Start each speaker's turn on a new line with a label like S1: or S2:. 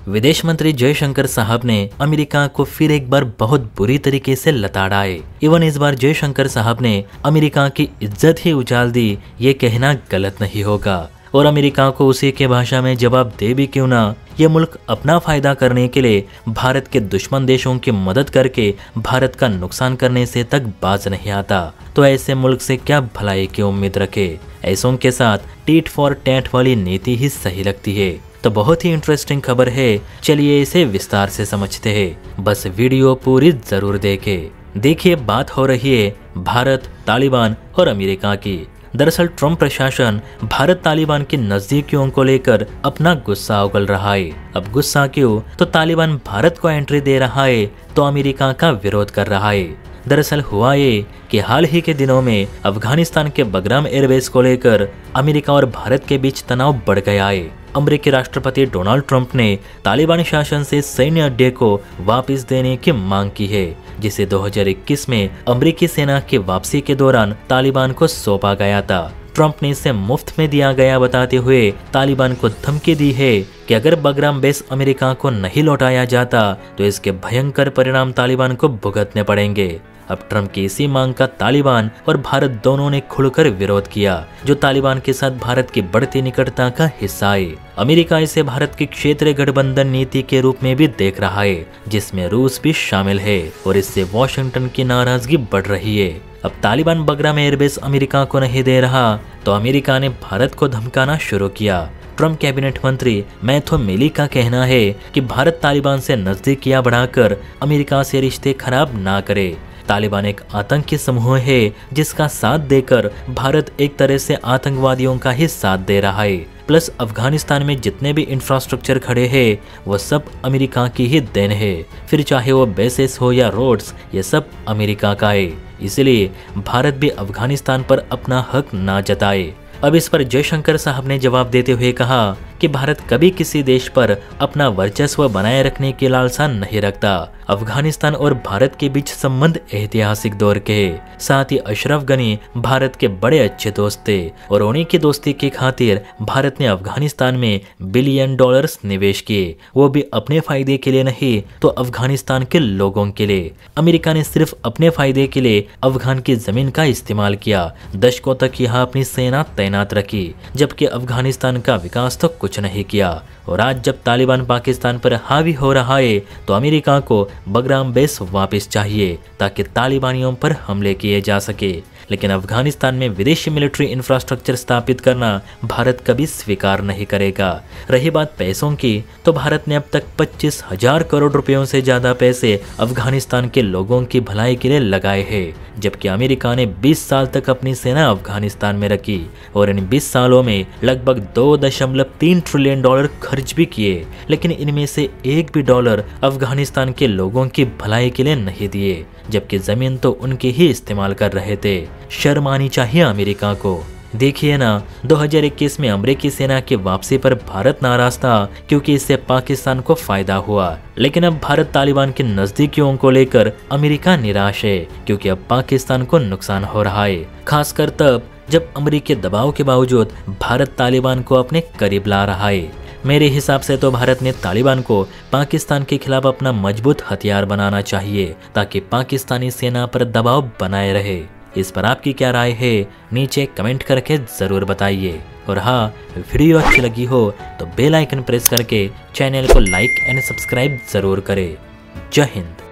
S1: विदेश मंत्री जयशंकर साहब ने अमेरिका को फिर एक बार बहुत बुरी तरीके से लताड़ा है। इवन इस बार जयशंकर साहब ने अमेरिका की इज्जत ही उछाल दी, ये कहना गलत नहीं होगा। और अमेरिका को उसी के भाषा में जवाब दे भी क्यों ना, ये मुल्क अपना फायदा करने के लिए भारत के दुश्मन देशों की मदद करके भारत का नुकसान करने से तक बाज नहीं आता। तो ऐसे मुल्क से क्या भलाई की उम्मीद रखे। ऐसों के साथ टीट फॉर टैट वाली नीति ही सही लगती है। तो बहुत ही इंटरेस्टिंग खबर है, चलिए इसे विस्तार से समझते हैं। बस वीडियो पूरी जरूर देखें। देखिए, बात हो रही है भारत, तालिबान और अमेरिका की। दरअसल ट्रंप प्रशासन भारत तालिबान की नजदीकियों को लेकर अपना गुस्सा उगल रहा है। अब गुस्सा क्यों? तो तालिबान भारत को एंट्री दे रहा है तो अमेरिका का विरोध कर रहा है। दरअसल हुआ ये कि हाल ही के दिनों में अफगानिस्तान के बगराम एयरबेस को लेकर अमेरिका और भारत के बीच तनाव बढ़ गया है। अमेरिकी राष्ट्रपति डोनाल्ड ट्रंप ने तालिबानी शासन से सैन्य अड्डे को वापस देने की मांग की है, जिसे 2021 में अमेरिकी सेना की वापसी के दौरान तालिबान को सौंपा गया था। ट्रंप ने इसे मुफ्त में दिया गया बताते हुए तालिबान को धमकी दी है कि अगर बगराम बेस अमेरिका को नहीं लौटाया जाता तो इसके भयंकर परिणाम तालिबान को भुगतने पड़ेंगे। अब ट्रंप की इसी मांग का तालिबान और भारत दोनों ने खुलकर विरोध किया, जो तालिबान के साथ भारत की बढ़ती निकटता का हिस्सा है। अमेरिका इसे भारत की क्षेत्रीय गठबंधन नीति के रूप में भी देख रहा है, जिसमें रूस भी शामिल है और इससे वॉशिंगटन की नाराजगी बढ़ रही है। अब तालिबान बगराम एयरबेस अमेरिका को नहीं दे रहा तो अमेरिका ने भारत को धमकाना शुरू किया। ट्रंप कैबिनेट मंत्री मैथ्यू मिली का कहना है कि भारत तालिबान से नजदीकियां बढ़ाकर अमेरिका से रिश्ते खराब ना करे। तालिबान एक आतंकी समूह है जिसका साथ देकर भारत एक तरह से आतंकवादियों का ही साथ दे रहा है। प्लस अफगानिस्तान में जितने भी इंफ्रास्ट्रक्चर खड़े हैं वो सब अमेरिका की ही देन है। फिर चाहे वो बेसेस हो या रोड्स, ये सब अमेरिका का है। इसलिए भारत भी अफगानिस्तान पर अपना हक ना जताए। अब इस पर जयशंकर साहब ने जवाब देते हुए कहा कि भारत कभी किसी देश पर अपना वर्चस्व बनाए रखने की लालसा नहीं रखता। अफगानिस्तान और भारत के बीच संबंध ऐतिहासिक दौर के हैं। साथ ही अशरफ गनी भारत के बड़े अच्छे दोस्त थे और उन्हीं की दोस्ती की खातिर भारत ने अफगानिस्तान में बिलियन डॉलर्स निवेश किए, वो भी अपने फायदे के लिए नहीं तो अफगानिस्तान के लोगों के लिए। अमेरिका ने सिर्फ अपने फायदे के लिए अफगान की जमीन का इस्तेमाल किया, दशकों तक यहाँ अपनी सेना तैनात रखी, जबकि अफगानिस्तान का विकास तो कुछ नहीं किया। और आज जब तालिबान पाकिस्तान पर हावी हो रहा है तो अमेरिका को बगराम बेस वापस चाहिए ताकि तालिबानियों पर हमले किए जा सके। लेकिन अफगानिस्तान में विदेशी मिलिट्री इंफ्रास्ट्रक्चर स्थापित करना भारत कभी स्वीकार नहीं करेगा। रही बात पैसों की, तो भारत ने अब तक 25,000 करोड़ रुपयों से ज्यादा पैसे अफगानिस्तान के लोगों की भलाई के लिए लगाए हैं, जबकि अमेरिका ने 20 साल तक अपनी सेना अफगानिस्तान में रखी और इन 20 सालों में लगभग 2.3 ट्रिलियन डॉलर खर्च भी किए, लेकिन इनमें से एक भी डॉलर अफगानिस्तान के लोगों की भलाई के लिए नहीं दिए, जबकि जमीन तो उनके ही इस्तेमाल कर रहे थे। शर्म आनी चाहिए अमेरिका को। देखिए ना, 2021 में अमेरिकी सेना की वापसी पर भारत नाराज था क्योंकि इससे पाकिस्तान को फायदा हुआ, लेकिन अब भारत तालिबान के नजदीकियों को लेकर अमेरिका निराश है क्योंकि अब पाकिस्तान को नुकसान हो रहा है, खासकर तब जब अमेरिकी दबाव के बावजूद भारत तालिबान को अपने करीब ला रहा है। मेरे हिसाब से तो भारत ने तालिबान को पाकिस्तान के खिलाफ अपना मजबूत हथियार बनाना चाहिए ताकि पाकिस्तानी सेना पर दबाव बनाए रहे। इस पर आपकी क्या राय है, नीचे कमेंट करके जरूर बताइए। और हाँ, वीडियो अच्छी लगी हो तो बेल आइकन प्रेस करके चैनल को लाइक एंड सब्सक्राइब जरूर करें। जय हिंद।